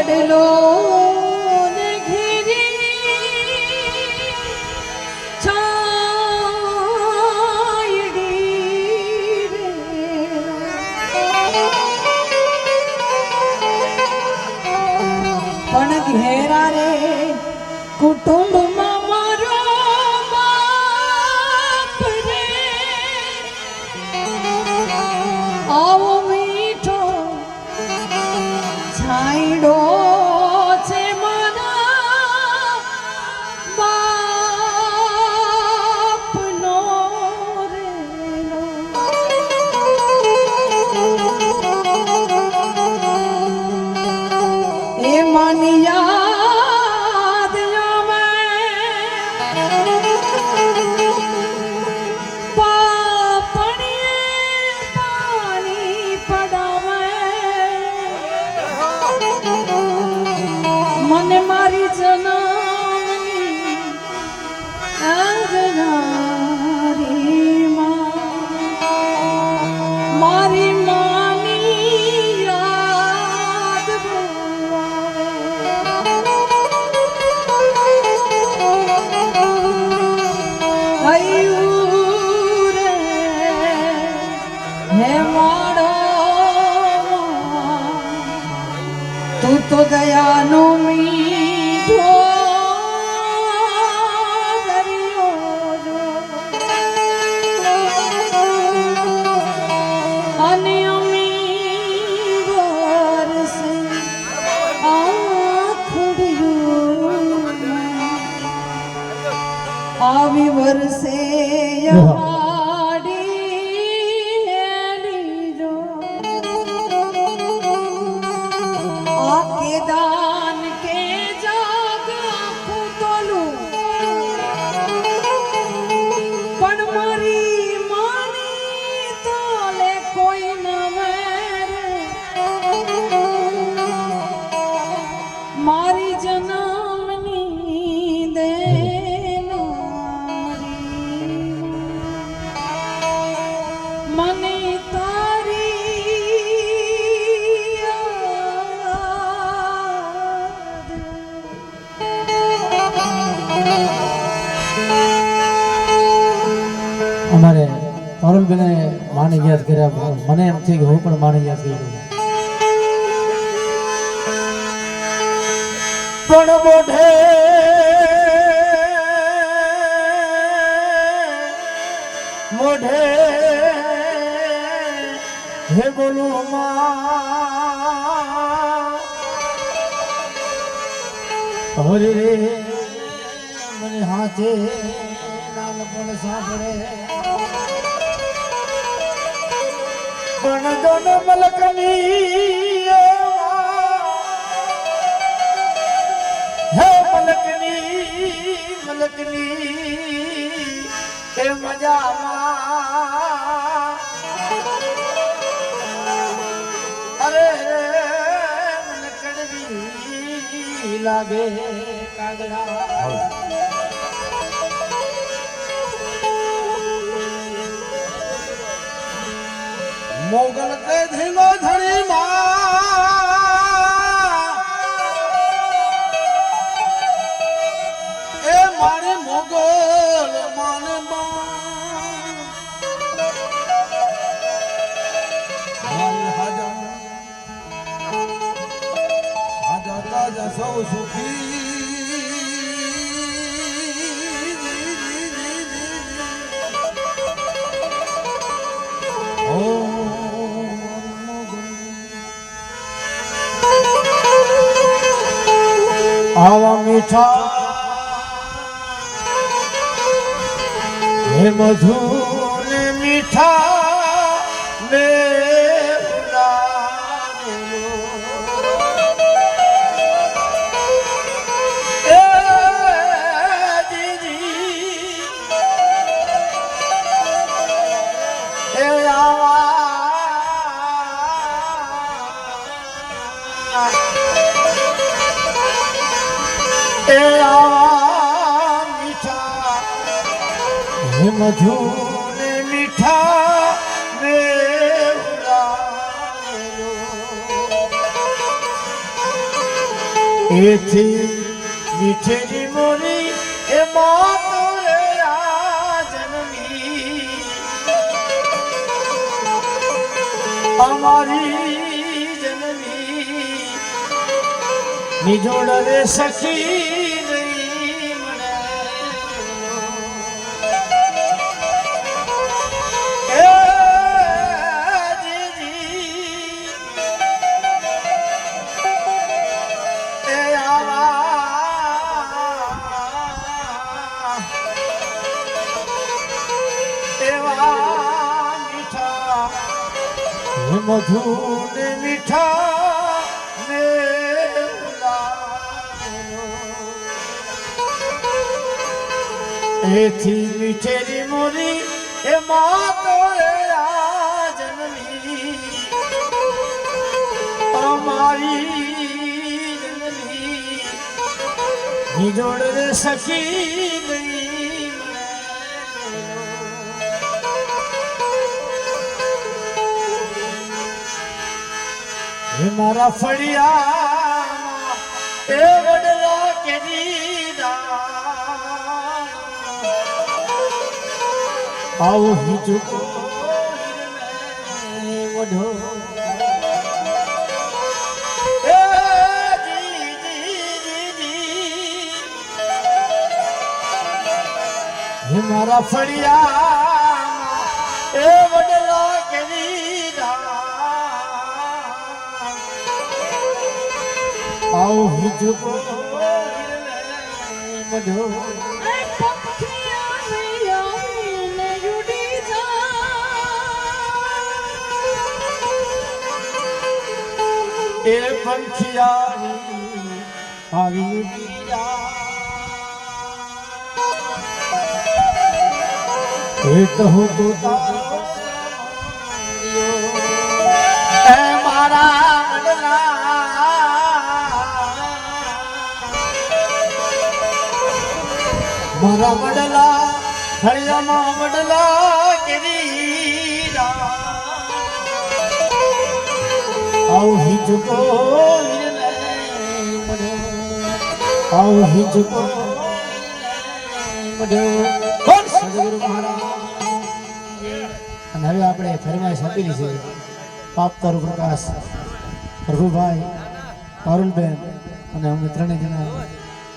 વડલો ને ઘેરી છાયડી રે પણ ઘેરા રે કુટુંબમાં મારો બાપ રે આવો મીઠો છાંયડો છે મારા બાપનો રેલો એ માનિયા મને મારી જન્મની અંગનારી મારી માની યાદ આવે રે હે મારો તું તો દયાનો મીઠો દરિયો જો અને અમી વરસે આખડ્યું આવી વરસે दान के जागा पुतलू पण मारी मानी तोले कोई न मेरे मारी जन्मनी देनारी मने અમારે પારુલબેને માને યાદ કર્યા મને એમ છે કે હું પણ માને યાદ કરી દઉં પણ મોઢે હે બોલું હરે રે મને હાથે નામ પણ સાંભળે પણ દોન મલકની હે મલકની હે મજામાં અરે મને કડવી લાગે કાગડા મોગલ કે ધીંગો ધણી એ મારે મોગલ માને હાજા તાજા સૌ સુખી આવા મીઠા હે મધુ ને મીઠા ને મીઠા હે મધુ ને મીઠા ને એથી મીઠેરી મોરી એ માતો રે આ જન્મી અમારી જન્મી નિજોડ રે સખી નહીં મને એ જીજી એ એવા મીઠા મધુ ને મીઠા ને એથી મીઠેરી મોરી એ માતો આ જન્મી અમારી જન્મી નિજોડ રે સખી નહીં હે મારા ફળિયા એ વડલા કે દીદા આવો હિચકો વઢો એ જી હે મારા ફળિયા એ વડલા કે દીદા આવો હિચકો વઢો એ પંખિયારી આવી એ કહું તો તારો એ મારા વડલા ફળિયામાં વડલા કેરીરા આવ હિચકો આવ હિચકો સદગુરુ મહારાજ અને હવે આપણે ફરમાઈશ આપેલી છે પાપતારુ પ્રકાશ પ્રભુભાઈ પારુલબેન અને અમે ત્રણેય જણા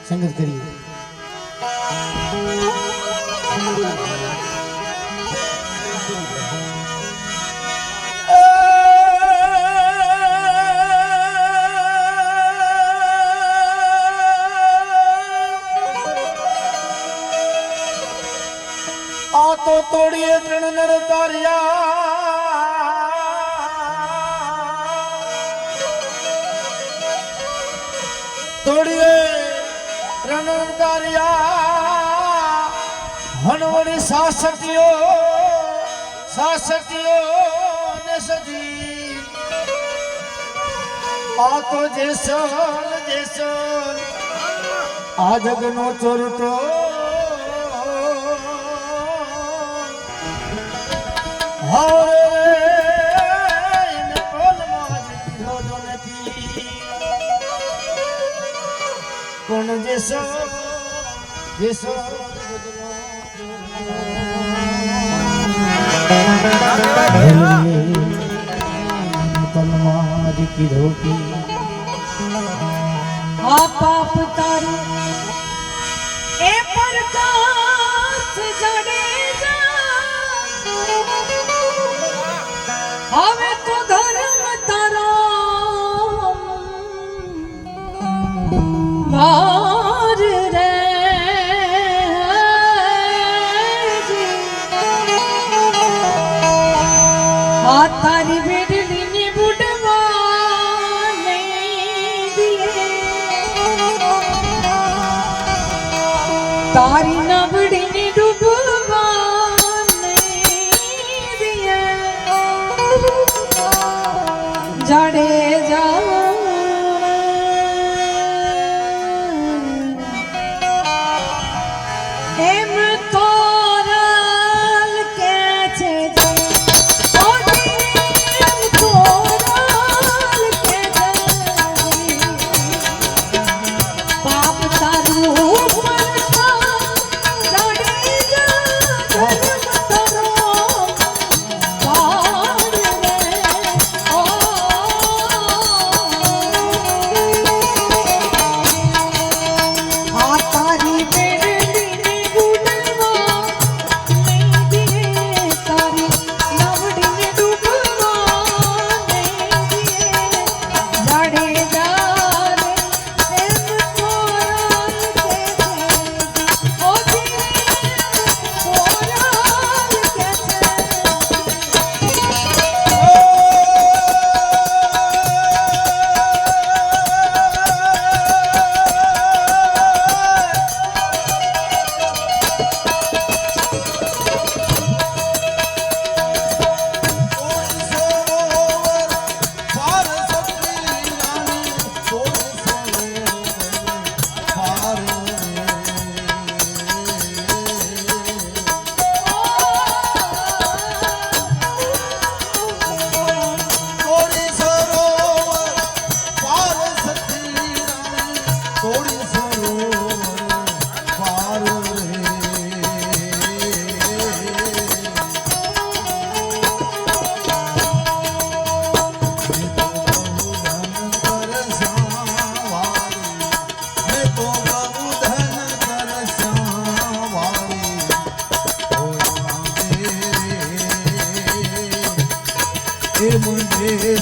સંગત કરીએ તો તોડીએ ત્રણ નર તાર્યા તોડીએ ત્રણ નર તાર્યા હનવડી સાસકીઓ ને સજી આ તો જેસલ આ જગનો ચોરટો પણ જેસો તલવાજ કીધો કે આ પાપ તારું એ પ્રકાશ જડેજા હવે તો ધર્મ તારો ભાર રે આ તારી બેડલી ને બુડવા નહીં દિએ તારી નબળી ને ડૂબવા નહીં દિએ જાડે જા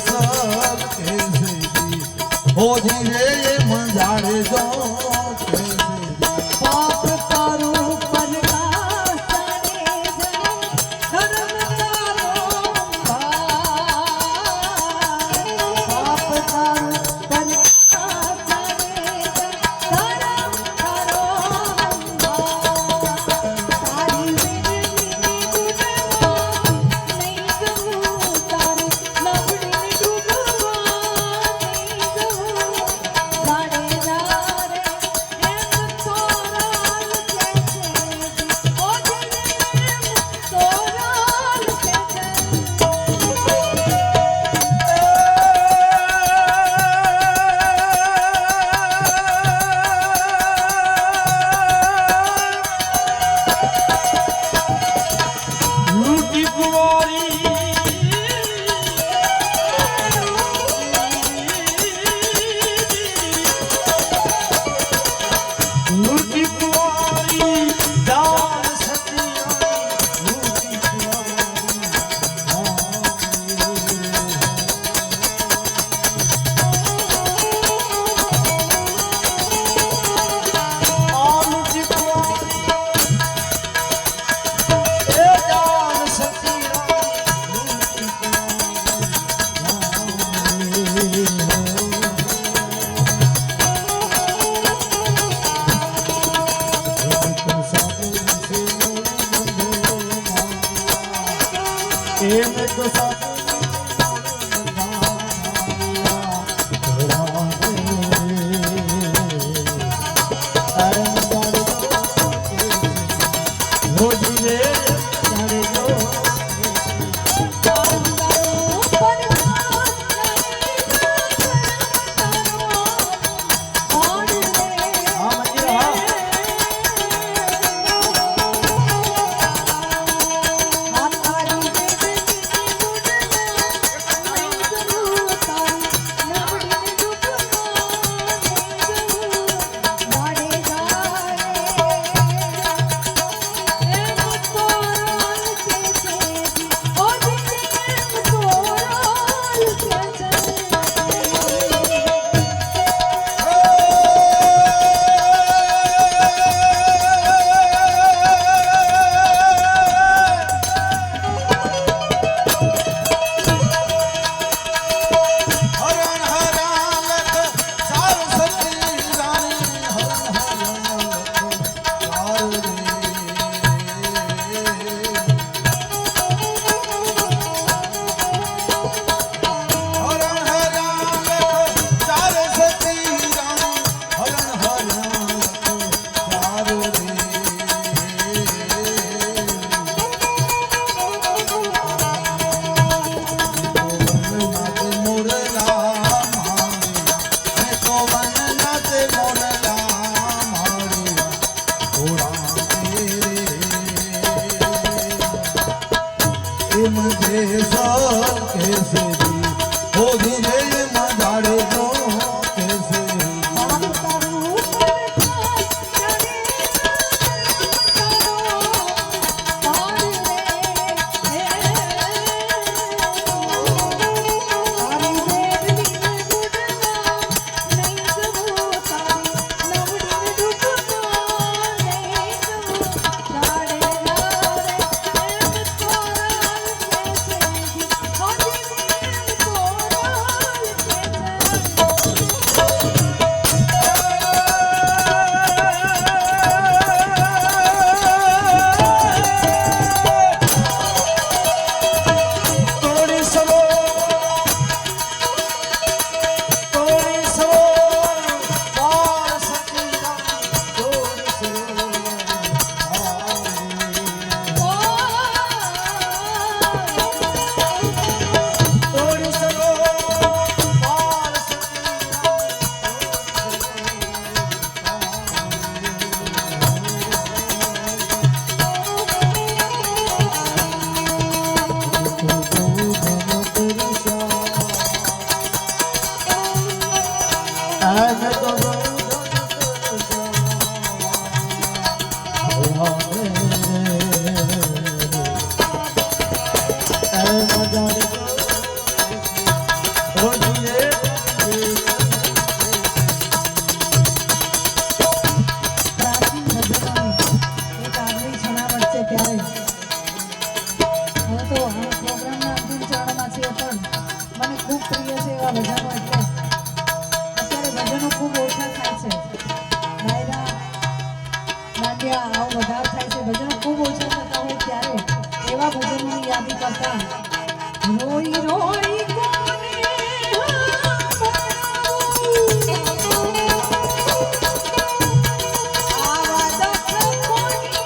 सब कैसे दी हो धीरे ये मंजारे जो कैसे दी પાપ તારું પરગાસ જાણે જાણે ધર્મ તારો ભાઈ પાપ તારું પરગાસ જાણે જાણે ધર્મ તારો ભાઈ તારી વેડની ડૂબવા નહીં જવું તારી નબળી ડૂબવા નહીં જવું જાણે જાણે એમ તોરાલ કેસે ઓ દિલ તોરાલ કેસે लूटी कुंवारी लूटी कुंवारी दान सतियारी लूटी कुंवारी ए दान सतियारी लूटी हरण हरालक सार सती रानी हरण हरालक हरण हरालक सार सती रानी हरण हरालक मुझे सब कैसे दी हो धीरे मदारे दो कैसे પાપ તારું પરગાસ જાણે તારો તારી વેડની ડૂબવા નહીં જવું તારી નબળી ડૂબવા નહીં જવું જાણે જાણે એમ તોરાલ કેસે ઓ દિલ તોરાલ કેસે तोड़ी सरो बार सती रानी तोड़ी सरो तोड़ी सरो बार सती મને ખૂબ પ્રિય છે એવા ભજનો. એટલે અત્યારે ભજનો ખૂબ ઓછા થાય છે. ડાયરા દાંડિયા આવું વધારે થાય છે. ભજનો ખૂબ ઓછા થતા હોય ત્યારે એવા ભજનોની યાદી કરતા રોઈ રોઈ કોને આવા દખ કોની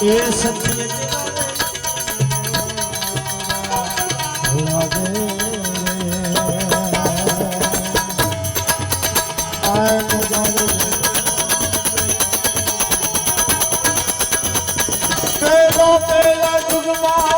એ સત્ય પેલા જુગમાં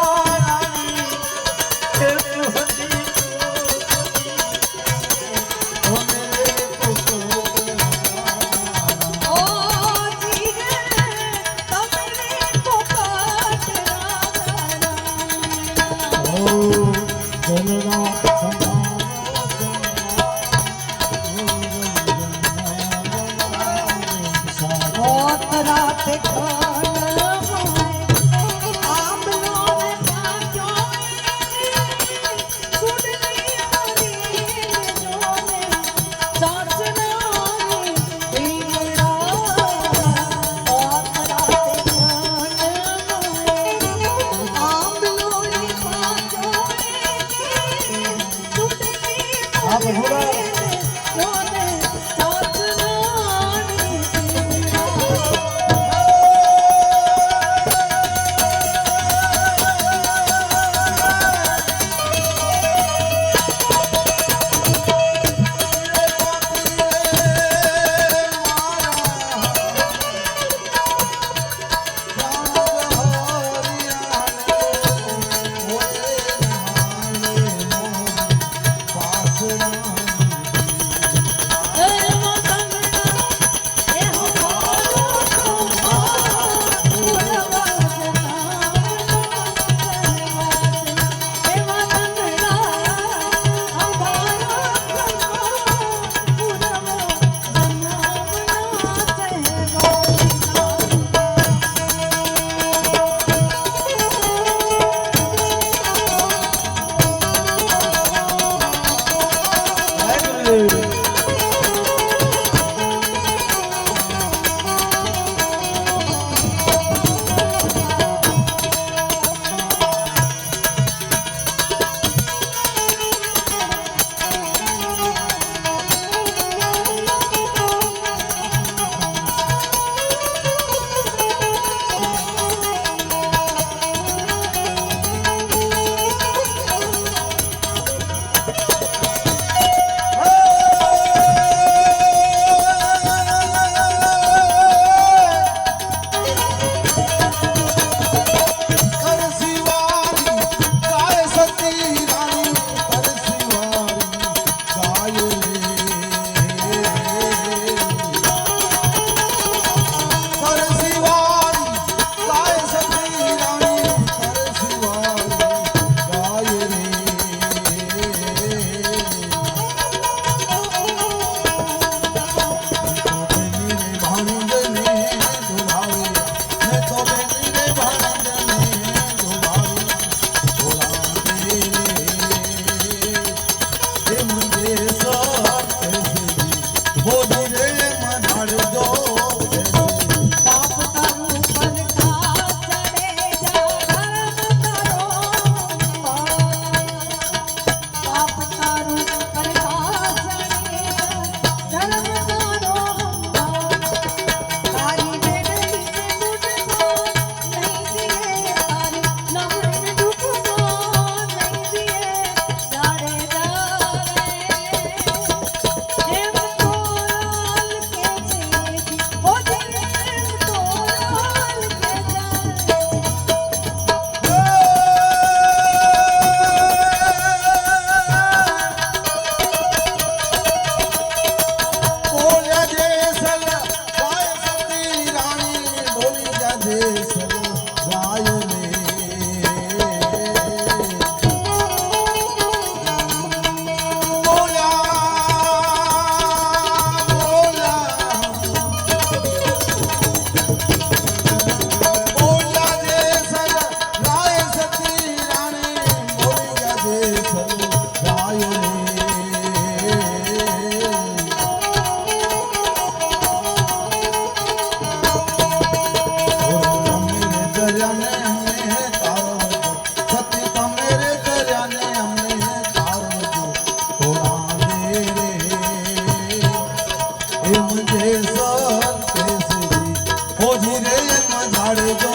એ મુજે સર કેસરી હોજી રે એમાં જાડજો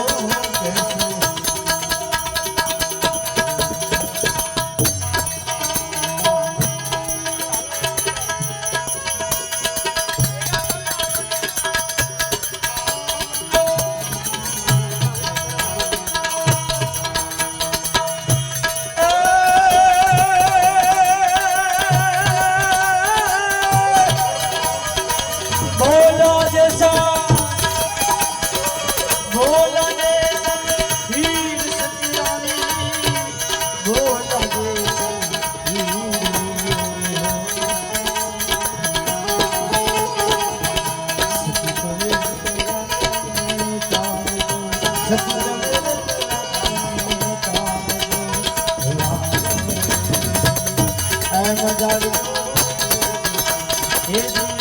કેસરી I'm a